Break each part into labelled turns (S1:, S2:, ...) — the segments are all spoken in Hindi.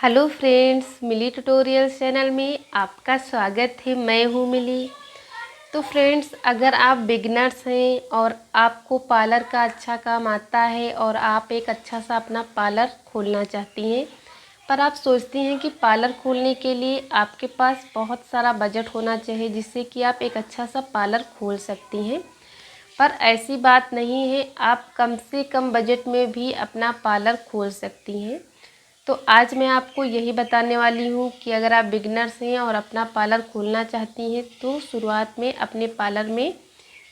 S1: हेलो फ्रेंड्स, मिली ट्यूटोरियल्स चैनल में आपका स्वागत है। मैं हूँ मिली। तो फ्रेंड्स, अगर आप बिगनर्स हैं और आपको पार्लर का अच्छा काम आता है और आप एक अच्छा सा अपना पार्लर खोलना चाहती हैं, पर आप सोचती हैं कि पार्लर खोलने के लिए आपके पास बहुत सारा बजट होना चाहिए जिससे कि आप एक अच्छा सा पार्लर खोल सकती हैं। पर ऐसी बात नहीं है, आप कम से कम बजट में भी अपना पार्लर खोल सकती हैं। तो आज मैं आपको यही बताने वाली हूँ कि अगर आप बिगनर्स हैं और अपना पार्लर खोलना चाहती हैं तो शुरुआत में अपने पार्लर में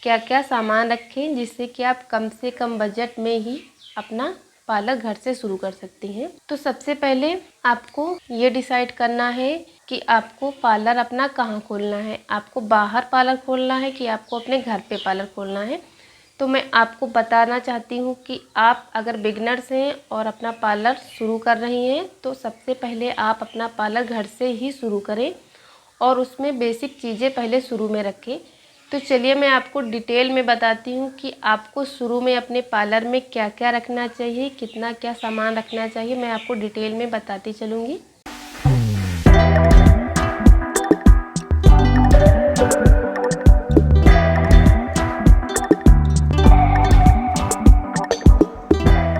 S1: क्या क्या सामान रखें जिससे कि आप कम से कम बजट में ही अपना पार्लर घर से शुरू कर सकती हैं। तो सबसे पहले आपको ये डिसाइड करना है कि आपको पार्लर अपना कहाँ खोलना है। आपको बाहर पार्लर खोलना है कि आपको अपने घर पे पार्लर खोलना है। तो मैं आपको बताना चाहती हूँ कि आप अगर बिगनर्स हैं और अपना पार्लर शुरू कर रही हैं तो सबसे पहले आप अपना पार्लर घर से ही शुरू करें और उसमें बेसिक चीज़ें पहले शुरू में रखें। तो चलिए मैं आपको डिटेल में बताती हूँ कि आपको शुरू में अपने पार्लर में क्या क्या रखना चाहिए, कितना क्या सामान रखना चाहिए, मैं आपको डिटेल में बताती चलूँगी।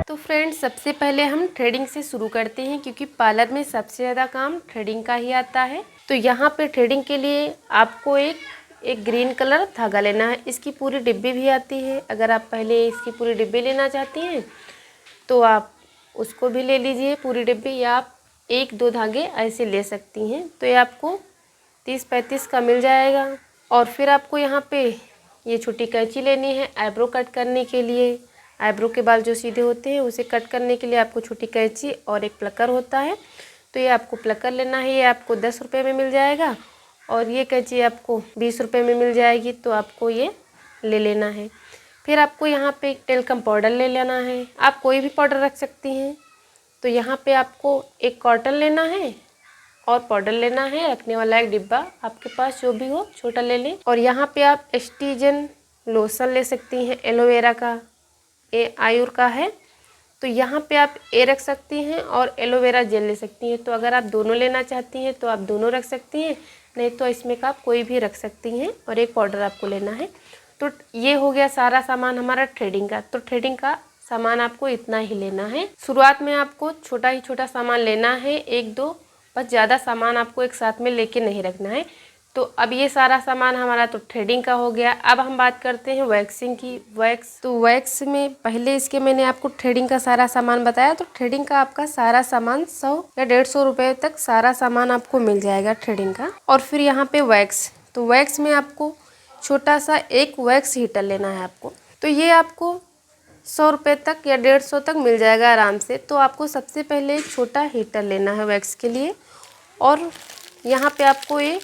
S1: तो फ्रेंड्स, सबसे पहले हम थ्रेडिंग से शुरू करते हैं क्योंकि पार्लर में सबसे ज़्यादा काम थ्रेडिंग का ही आता है। तो यहाँ पे थ्रेडिंग के लिए आपको एक ग्रीन कलर धागा लेना है। इसकी पूरी डिब्बी भी आती है। अगर आप पहले इसकी पूरी डिब्बी लेना चाहती हैं तो आप उसको भी ले लीजिए पूरी डिब्बी, या आप एक दो धागे ऐसे ले सकती हैं। तो ये आपको 30-35 का मिल जाएगा। और फिर आपको यहाँ पे ये छोटी कैंची लेनी है आईब्रो कट करने के लिए। आईब्रो के बाल जो सीधे होते हैं उसे कट करने के लिए आपको छोटी कैंची और एक प्लकर होता है। तो ये आपको प्लकर लेना है, ये आपको 10 रुपये में मिल जाएगा और ये कैंची आपको 20 रुपये में मिल जाएगी। तो आपको ये ले लेना है। फिर आपको यहाँ पे एक टेल्कम पाउडर ले लेना है। आप कोई भी पाउडर रख सकती हैं। तो यहाँ पे आपको एक कॉटन लेना है और पाउडर लेना है, रखने वाला एक डिब्बा आपके पास जो भी हो छोटा ले लें। और यहाँ पे आप एस्ट्रीजन लोशन ले सकती हैं, एलोवेरा का, ये आयुर का है। तो यहाँ पे आप ए रख सकती हैं और एलोवेरा जेल ले सकती हैं। तो अगर आप दोनों लेना चाहती हैं तो आप दोनों रख सकती हैं, नहीं तो इसमें का आप कोई भी रख सकती हैं। और एक पाउडर आपको लेना है। तो ये हो गया सारा सामान हमारा थ्रेडिंग का। तो थ्रेडिंग का सामान आपको इतना ही लेना है। शुरुआत में आपको छोटा ही छोटा सामान लेना है, एक दो, बस ज़्यादा सामान आपको एक साथ में लेके नहीं रखना है। तो अब ये सारा सामान हमारा तो थ्रेडिंग का हो गया। अब हम बात करते हैं वैक्सिंग की। तो वैक्स में पहले इसके मैंने आपको थ्रेडिंग का सारा सामान बताया। तो थ्रेडिंग का आपका सारा सामान 100 या 150 रुपये तक सारा सामान आपको मिल जाएगा थ्रेडिंग का। और फिर यहाँ पे वैक्स, तो वैक्स में आपको छोटा सा एक वैक्स हीटर लेना है आपको। तो ये आपको 100 रुपये तक या 150 तक मिल जाएगा आराम से। तो आपको सबसे पहले एक छोटा हीटर लेना है वैक्स के लिए। और यहाँ पे आपको ये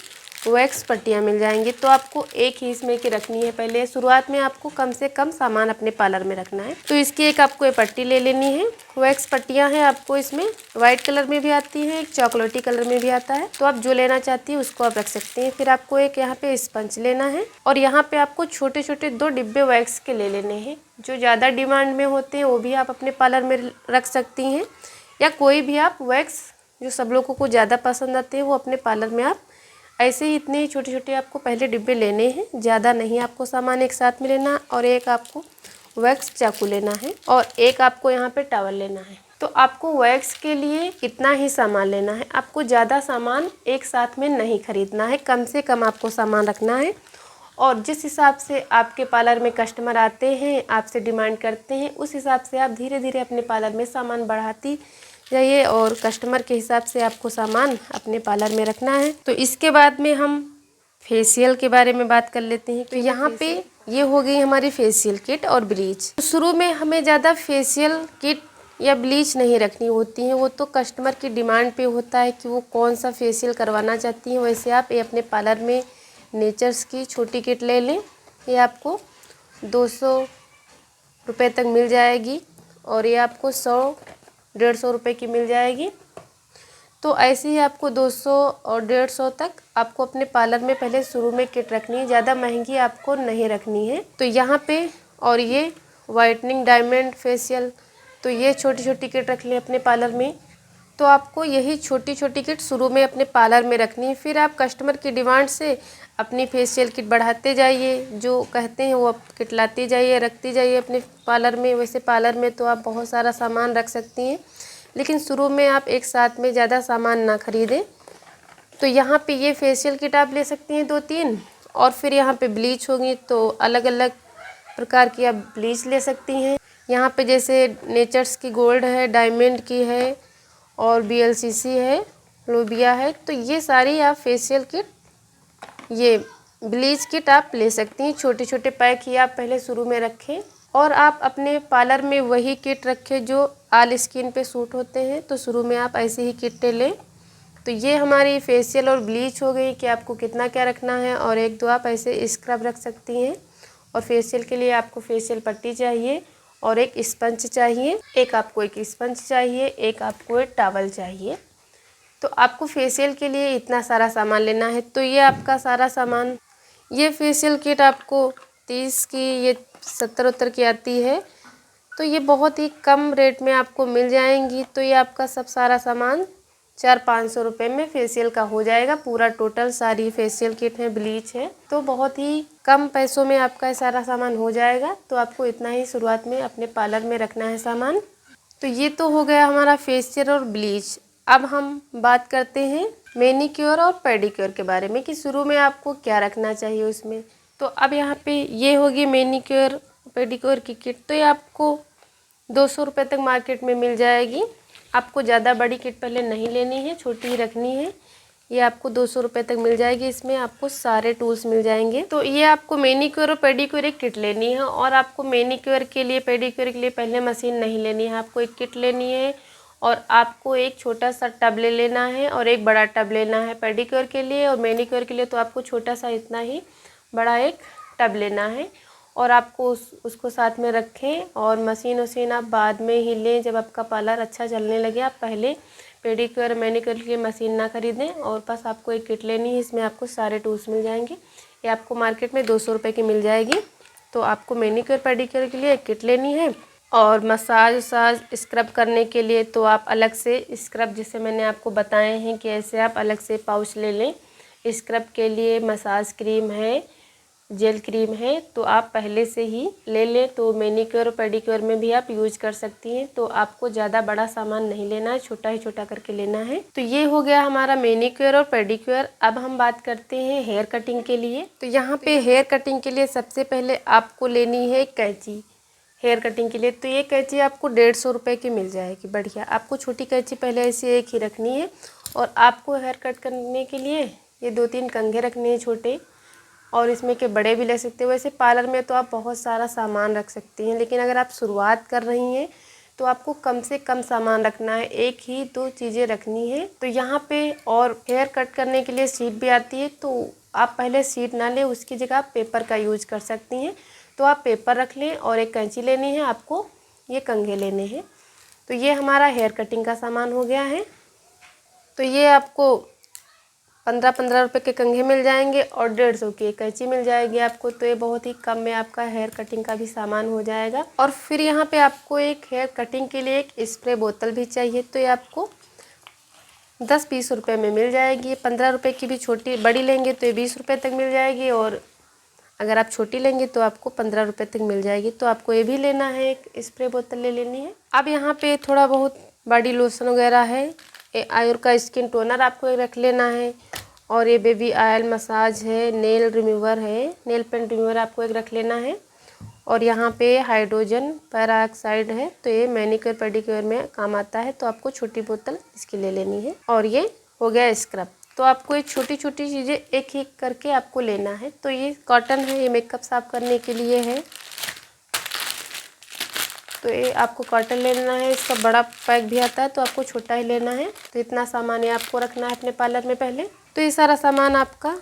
S1: वैक्स पट्टियाँ मिल जाएंगी। तो आपको एक ही इसमें की रखनी है। पहले शुरुआत में आपको कम से कम सामान अपने पार्लर में रखना है। तो इसकी एक आपको ये पट्टी ले लेनी है। वैक्स पट्टियाँ हैं आपको, इसमें वाइट कलर में भी आती है, एक चॉकलेटी कलर में भी आता है। तो आप जो लेना चाहती है उसको आप रख सकती हैं। फिर आपको एक यहाँ पे स्पंज लेना है और यहाँ पे आपको छोटे छोटे 2 डिब्बे वैक्स के ले लेने हैं। जो ज़्यादा डिमांड में होते हैं वो भी आप अपने पार्लर में रख सकती हैं, या कोई भी आप वैक्स जो सब लोगों को ज़्यादा पसंद आते हैं वो अपने पार्लर में आप ऐसे ही इतने ही छोटे छोटे आपको पहले डिब्बे लेने हैं, ज़्यादा नहीं आपको सामान एक साथ में लेना। और एक आपको वैक्स चाकू लेना है और एक आपको यहाँ पे टॉवल लेना है। तो आपको वैक्स के लिए इतना ही सामान लेना है, आपको ज़्यादा सामान एक साथ में नहीं खरीदना है, कम से कम आपको सामान रखना है। और जिस हिसाब से आपके पार्लर में कस्टमर आते हैं, आपसे डिमांड करते हैं, उस हिसाब से आप धीरे धीरे अपने पार्लर में सामान बढ़ाती जाइए और कस्टमर के हिसाब से आपको सामान अपने पार्लर में रखना है। तो इसके बाद में हम फेशियल के बारे में बात कर लेते हैं। तो यहाँ पे ये हो गई हमारी फेशियल किट और ब्लीच। तो शुरू में हमें ज़्यादा फेशियल किट या ब्लीच नहीं रखनी होती है, वो तो कस्टमर की डिमांड पे होता है कि वो कौन सा फेशियल करवाना चाहती हैं। वैसे आप ये अपने पार्लर में नेचर्स की छोटी किट ले लें, ये आपको 200 रुपये तक मिल जाएगी और ये आपको 100-150 रुपये की मिल जाएगी। तो ऐसे ही आपको 200 और 150 तक आपको अपने पार्लर में पहले शुरू में किट रखनी है, ज़्यादा महंगी आपको नहीं रखनी है। तो यहाँ पे और ये वाइटनिंग डायमंड फेशियल, तो ये छोटी छोटी किट रख लें अपने पार्लर में। तो आपको यही छोटी छोटी किट शुरू में अपने पार्लर में रखनी है। फिर आप कस्टमर की डिमांड से अपनी फेशियल किट बढ़ाते जाइए, जो कहते हैं वो आप किट लाते जाइए, रखती जाइए अपने पार्लर में। वैसे पार्लर में तो आप बहुत सारा सामान रख सकती हैं, लेकिन शुरू में आप एक साथ में ज़्यादा सामान ना ख़रीदें। तो यहाँ पे ये फेशियल किट आप ले सकती हैं 2-3, और फिर यहाँ पे ब्लीच होगी तो अलग अलग प्रकार की आप ब्लीच ले सकती हैं। यहाँ पे जैसे नेचर्स की गोल्ड है, डायमंड की है, और BLCC है, लोबिया है। तो ये सारी आप फेशियल किट, ये ब्लीच किट आप ले सकती हैं। छोटे छोटे पैक ही आप पहले शुरू में रखें, और आप अपने पार्लर में वही किट रखें जो ऑल स्किन पे सूट होते हैं। तो शुरू में आप ऐसे ही किटें लें। तो ये हमारी फेशियल और ब्लीच हो गई कि आपको कितना क्या रखना है, और एक दो आप ऐसे स्क्रब रख सकती हैं। और फेशियल के लिए आपको फेशियल पट्टी चाहिए, और एक स्पंज चाहिए, एक स्पंज चाहिए, एक आपको एक टॉवल चाहिए। तो आपको फेशियल के लिए इतना सारा सामान लेना है। तो ये आपका सारा सामान, ये फेशियल किट आपको 30 की, ये 70-70 की आती है। तो ये बहुत ही कम रेट में आपको मिल जाएंगी। तो ये आपका सब सारा सामान 400-500 रुपये में फेशियल का हो जाएगा। पूरा टोटल सारी फेशियल किट है, ब्लीच है, तो बहुत ही कम पैसों में आपका सारा सामान हो जाएगा। तो आपको इतना ही शुरुआत में अपने पार्लर में रखना है सामान। तो ये तो हो गया हमारा फेशियल और ब्लीच। अब हम बात करते हैं मैनीक्योर और पेडिक्योर के बारे में कि शुरू में आपको क्या रखना चाहिए उसमें। तो अब यहाँ पे ये होगी मैनीक्योर पेडिक्योर की किट। तो ये आपको 200 रुपये तक मार्केट में मिल जाएगी। आपको ज़्यादा बड़ी किट पहले नहीं लेनी है, छोटी ही रखनी है। ये आपको 200 रुपये तक मिल जाएगी। इसमें आपको सारे टूल्स मिल जाएंगे। तो ये आपको मैनीक्योर और पेडिक्योर एक किट लेनी है, और आपको मैनीक्योर के लिए, पेडिक्योर के लिए पहले मशीन नहीं लेनी है, आपको एक किट लेनी है। और आपको एक छोटा सा टब ले लेना है और एक बड़ा टब लेना है पेडिक्योर के लिए। और मैनीक्योर के लिए तो आपको छोटा सा इतना ही बड़ा एक टब लेना है, और आपको उसको साथ में रखें। और मशीन वशीन आप बाद में ही लें, जब आपका पार्लर अच्छा चलने लगे। आप पहले पेडिक्योर मैनीक्योर के लिए मशीन ना खरीदें, और बस आपको एक किट लेनी है। इसमें आपको सारे टूल्स मिल जाएंगे। ये आपको मार्केट में 200 रुपये की मिल जाएगी। तो आपको मैनीक्योर पेडिक्योर के लिए एक किट लेनी है। और मसाज स्क्रब करने के लिए तो आप अलग से स्क्रब, जैसे मैंने आपको बताए हैं कि ऐसे आप अलग से पाउच ले लें। स्क्रब के लिए मसाज क्रीम है, जेल क्रीम है, तो आप पहले से ही ले लें। तो मैनीक्योर और पेडिक्योर में भी आप यूज कर सकती हैं। तो आपको ज़्यादा बड़ा सामान नहीं लेना है, छोटा ही छोटा करके लेना है। तो ये हो गया हमारा मैनीक्योर और पेडिक्योर। अब हम बात करते हैं हेयर कटिंग के लिए। तो यहाँ पे हेयर कटिंग के लिए सबसे पहले आपको लेनी है कैंची हेयर कटिंग के लिए। तो ये कैंची आपको 150 रुपये की मिल जाएगी, बढ़िया। आपको छोटी कैंची पहले ऐसे एक ही रखनी है। और आपको हेयर कट करने के लिए ये 2-3 कंघे रखने हैं छोटे, और इसमें के बड़े भी ले सकते हो। वैसे पार्लर में तो आप बहुत सारा सामान रख सकती हैं, लेकिन अगर आप शुरुआत कर रही हैं तो आपको कम से कम सामान रखना है, एक ही 2 चीज़ें रखनी है। तो यहाँ पे और हेयर कट करने के लिए शीट भी आती है, तो आप पहले शीट ना लें, उसकी जगह आप पेपर का यूज कर सकती हैं। तो आप पेपर रख लें, और एक कैंची लेनी है, आपको ये कंघे लेने हैं। तो ये हमारा हेयर कटिंग का सामान हो गया है। तो ये आपको 15-15 रुपये के कंघे मिल जाएंगे, और 150 की एक कैंची मिल जाएगी आपको। तो ये बहुत ही कम में आपका हेयर कटिंग का भी सामान हो जाएगा। और फिर यहाँ पे आपको एक हेयर कटिंग के लिए एक स्प्रे बोतल भी चाहिए। तो ये आपको 10-20 रुपये में मिल जाएगी। 15 रुपये की भी छोटी बड़ी लेंगे तो ये 20 रुपये तक मिल जाएगी, और अगर आप छोटी लेंगे तो आपको 15 रुपये तक मिल जाएगी। तो आपको ये भी लेना है, एक स्प्रे बोतल ले लेनी है। अब यहाँ पे थोड़ा बहुत बॉडी लोशन वगैरह है, आयुर का स्किन टोनर आपको रख लेना है, और ये बेबी ऑयल मसाज है, नेल रिमूवर है, नेल पेंट रिमूवर आपको एक रख लेना है। और यहाँ पे हाइड्रोजन पेरोक्साइड है, तो ये मैनीक्योर पेडिक्योर में काम आता है। तो आपको छोटी बोतल इसकी ले लेनी है। और ये हो गया स्क्रब। तो आपको ये छोटी छोटी चीज़ें एक एक करके आपको लेना है। तो ये कॉटन है, ये मेकअप साफ करने के लिए है। तो ये आपको कॉटन लेना है, इसका बड़ा पैक भी आता है, तो आपको छोटा ही लेना है। तो इतना सामान ये आपको रखना है अपने पार्लर में पहले। तो ये सारा सामान आपका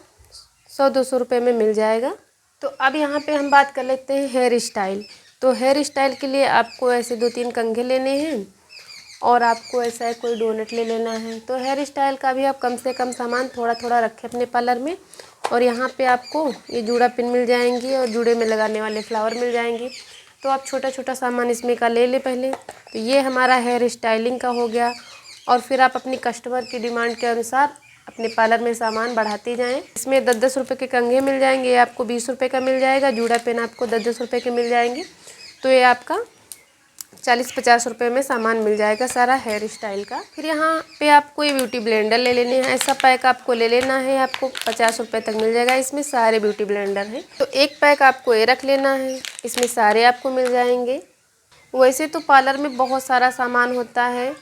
S1: 100-200 रुपये में मिल जाएगा। तो अब यहाँ पे हम बात कर लेते हैं हेयर स्टाइल। तो हेयर स्टाइल के लिए आपको ऐसे 2-3 कंघे लेने हैं, और आपको ऐसा है कोई डोनट ले लेना है। तो हेयर स्टाइल का भी आप कम से कम सामान थोड़ा थोड़ा रखें अपने पार्लर में। और यहाँ पे आपको ये जूड़ा पिन मिल जाएंगी, और जूड़े में लगाने वाले फ्लावर मिल जाएंगे। तो आप छोटा छोटा सामान इसमें का ले लें पहले। तो ये हमारा हेयर स्टाइलिंग का हो गया। और फिर आप अपनी कस्टमर की डिमांड के अनुसार अपने पार्लर में सामान बढ़ाते जाएं। इसमें 10-10 रुपये के कंघे मिल जाएंगे, आपको 20 रुपये का मिल जाएगा। जूड़ा पेन आपको 10-10 रुपये के मिल जाएंगे। तो ये आपका 40-50 रुपये में सामान मिल जाएगा सारा हेयर स्टाइल का। फिर यहाँ पे आपको ये ब्यूटी ब्लेंडर ले लेने हैं। ऐसा पैक आपको ले लेना है, आपको 50 रुपये तक मिल जाएगा। इसमें सारे ब्यूटी ब्लेंडर हैं। तो एक पैक आपको ये रख लेना है, इसमें सारे आपको मिल जाएंगे। वैसे तो पार्लर में बहुत सारा सामान होता है,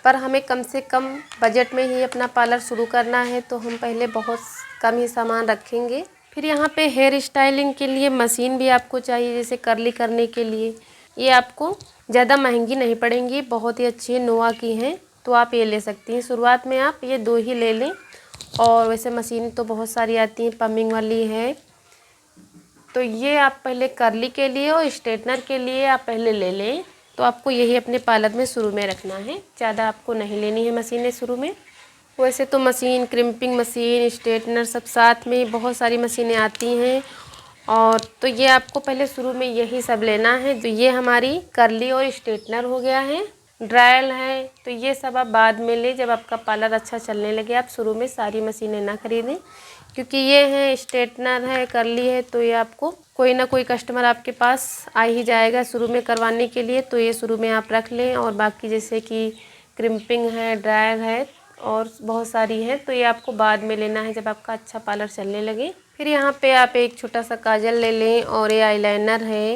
S1: पर हमें कम से कम बजट में ही अपना पार्लर शुरू करना है, तो हम पहले बहुत कम ही सामान रखेंगे। फिर यहाँ पे हेयर स्टाइलिंग के लिए मशीन भी आपको चाहिए, जैसे कर्ली करने के लिए। ये आपको ज़्यादा महंगी नहीं पड़ेंगी, बहुत ही अच्छी नोवा की हैं, तो आप ये ले सकती हैं। शुरुआत में आप ये 2 ही ले लें। और वैसे मशीन तो बहुत सारी आती हैं, पमिंग वाली है। तो ये आप पहले कर्ली के लिए और स्ट्रेटनर के लिए आप पहले ले लें। तो आपको यही अपने पार्लर में शुरू में रखना है, ज़्यादा आपको नहीं लेनी है मशीनें शुरू में। वैसे तो मशीन, क्रिम्पिंग मशीन, स्ट्रेटनर सब साथ में बहुत सारी मशीनें आती हैं। और तो ये आपको पहले शुरू में यही सब लेना है। तो ये हमारी कर्ली और स्ट्रेटनर हो गया है, ड्रायल है। तो ये सब आप बाद में ले, जब आपका पार्लर अच्छा चलने लगे। आप शुरू में सारी मशीनें ना खरीदें, क्योंकि ये है स्ट्रेटनर है, कर्ली है, तो ये आपको कोई ना कोई कस्टमर आपके पास आ ही जाएगा शुरू में करवाने के लिए। तो ये शुरू में आप रख लें। और बाकी जैसे कि क्रिम्पिंग है, ड्रायर है और बहुत सारी है, तो ये आपको बाद में लेना है जब आपका अच्छा पार्लर चलने लगे। फिर यहाँ पे आप एक छोटा सा काजल ले लें। और ये आईलाइनर है,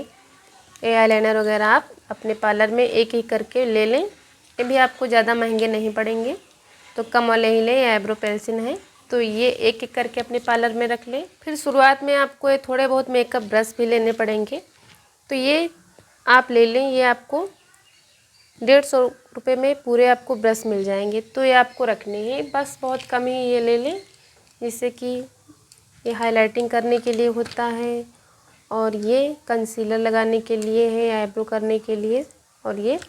S1: ये आईलाइनर वगैरह आप अपने पार्लर में एक एक करके ले लें। ये भी आपको ज़्यादा महंगे नहीं पड़ेंगे, तो कम वाले ही लें। आईब्रो पेंसिल है, तो ये एक एक करके अपने पार्लर में रख लें। फिर शुरुआत में आपको ये थोड़े बहुत मेकअप ब्रश भी लेने पड़ेंगे, तो ये आप ले लें। ये आपको 150 रुपये में पूरे आपको ब्रश मिल जाएंगे, तो ये आपको रखने हैं। बस बहुत कम ही ये ले लें, जिससे कि ये हाइलाइटिंग करने के लिए होता है, और ये कंसीलर लगाने के लिए है, आईब्रो करने के लिए। और ये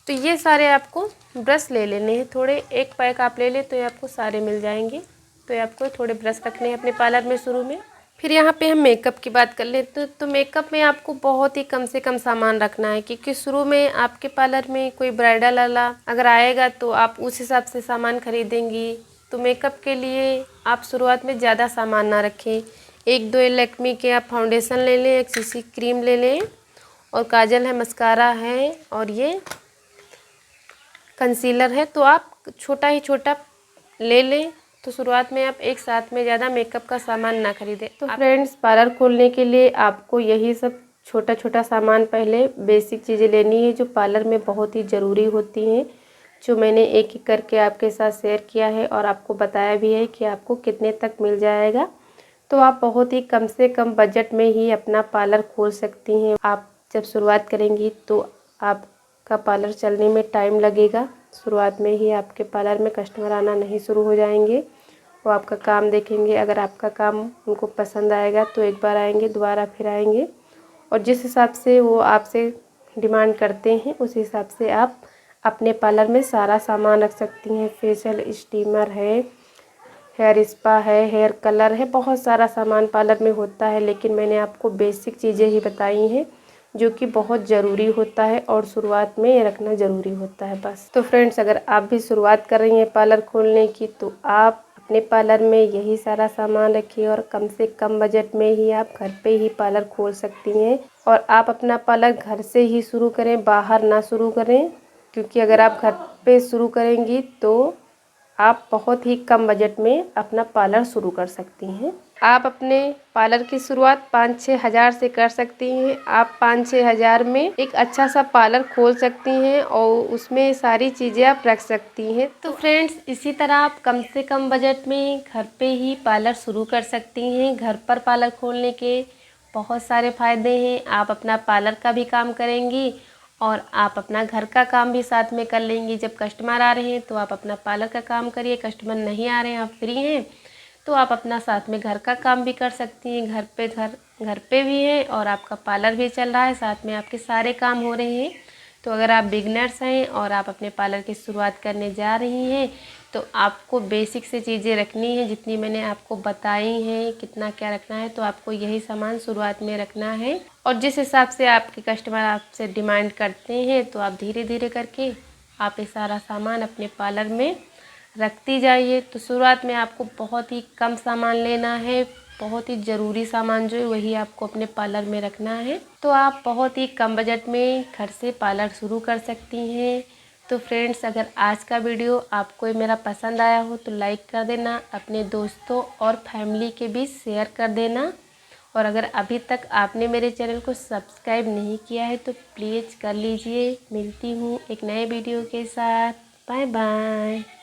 S1: तो ये सारे आपको ब्रश ले लेने हैं थोड़े। एक पैक आप ले लें तो ये आपको सारे मिल जाएंगे। तो ये आपको थोड़े ब्रश रखने हैं अपने पार्लर में शुरू में। फिर यहाँ पे हम मेकअप की बात कर लें तो मेकअप में आपको बहुत ही कम से कम सामान रखना है, क्योंकि शुरू में आपके पार्लर में कोई ब्राइडल वाला अगर आएगा तो आप उस हिसाब से सामान खरीदेंगी। तो मेकअप के लिए आप शुरुआत में ज़्यादा सामान ना रखें। 1-2 लैक्मे के आप फाउंडेशन ले लें, एक सीसी क्रीम ले लें, और काजल है, मस्कारा है, और ये कंसीलर है। तो आप छोटा ही छोटा ले लें। तो शुरुआत में आप एक साथ में ज़्यादा मेकअप का सामान ना खरीदें। तो फ्रेंड्स, पार्लर खोलने के लिए आपको यही सब छोटा छोटा सामान, पहले बेसिक चीज़ें लेनी है जो पार्लर में बहुत ही ज़रूरी होती हैं, जो मैंने एक एक करके आपके साथ शेयर किया है और आपको बताया भी है कि आपको कितने तक मिल जाएगा। तो आप बहुत ही कम से कम बजट में ही अपना पार्लर खोल सकती हैं। आप जब शुरुआत करेंगी तो आपका पार्लर चलने में टाइम लगेगा। शुरुआत में ही आपके पार्लर में कस्टमर आना नहीं शुरू हो जाएंगे। वो आपका काम देखेंगे, अगर आपका काम उनको पसंद आएगा तो एक बार आएंगे, दोबारा फिर आएंगे। और जिस हिसाब से वो आपसे डिमांड करते हैं उस हिसाब से आप अपने पार्लर में सारा सामान रख सकती हैं। फेशियल स्टीमर है, हेयर स्पा है, हेयर कलर है, बहुत सारा सामान पार्लर में होता है। लेकिन मैंने आपको बेसिक चीज़ें ही बताई हैं जो कि बहुत ज़रूरी होता है और शुरुआत में ये रखना ज़रूरी होता है बस। तो फ्रेंड्स, अगर आप भी शुरुआत कर रही हैं पार्लर खोलने की तो आप अपने पार्लर में यही सारा सामान रखिए, और कम से कम बजट में ही आप घर पे ही पार्लर खोल सकती हैं। और आप अपना पार्लर घर से ही शुरू करें, बाहर ना शुरू करें, क्योंकि अगर आप घर पे शुरू करेंगी तो आप बहुत ही कम बजट में अपना पार्लर शुरू कर सकती हैं। आप अपने पार्लर की शुरुआत 5-6 हज़ार से कर सकती हैं। आप 5-6 हज़ार में एक अच्छा सा पार्लर खोल सकती हैं और उसमें सारी चीज़ें आप रख सकती हैं। तो फ्रेंड्स, इसी तरह आप कम से कम बजट में घर पे ही पार्लर शुरू कर सकती हैं। घर पर पार्लर खोलने के बहुत सारे फ़ायदे हैं। आप अपना पार्लर का भी काम करेंगी और आप अपना घर का काम भी साथ में कर लेंगी। जब कस्टमर आ रहे हैं तो आप अपना पार्लर का काम करिए, कस्टमर नहीं आ रहे हैं, आप फ्री हैं, तो आप अपना साथ में घर का काम भी कर सकती हैं। घर पे भी है और आपका पार्लर भी चल रहा है, साथ में आपके सारे काम हो रहे हैं। तो अगर आप बिगनर्स हैं और आप अपने पार्लर की शुरुआत करने जा रही हैं तो आपको बेसिक से चीज़ें रखनी है, जितनी मैंने आपको बताई हैं, कितना क्या रखना है, तो आपको यही सामान शुरुआत में रखना है। और जिस हिसाब से आपके कस्टमर आपसे डिमांड करते हैं तो आप धीरे धीरे करके आप ये सारा सामान अपने पार्लर में रखती जाइए। तो शुरुआत में आपको बहुत ही कम सामान लेना है, बहुत ही ज़रूरी सामान जो है वही आपको अपने पार्लर में रखना है। तो आप बहुत ही कम बजट में घर से पार्लर शुरू कर सकती हैं। तो फ्रेंड्स, अगर आज का वीडियो आपको मेरा पसंद आया हो तो लाइक कर देना, अपने दोस्तों और फैमिली के बीच शेयर कर देना। और अगर अभी तक आपने मेरे चैनल को सब्सक्राइब नहीं किया है तो प्लीज़ कर लीजिए। मिलती हूँ एक नए वीडियो के साथ। Bye bye.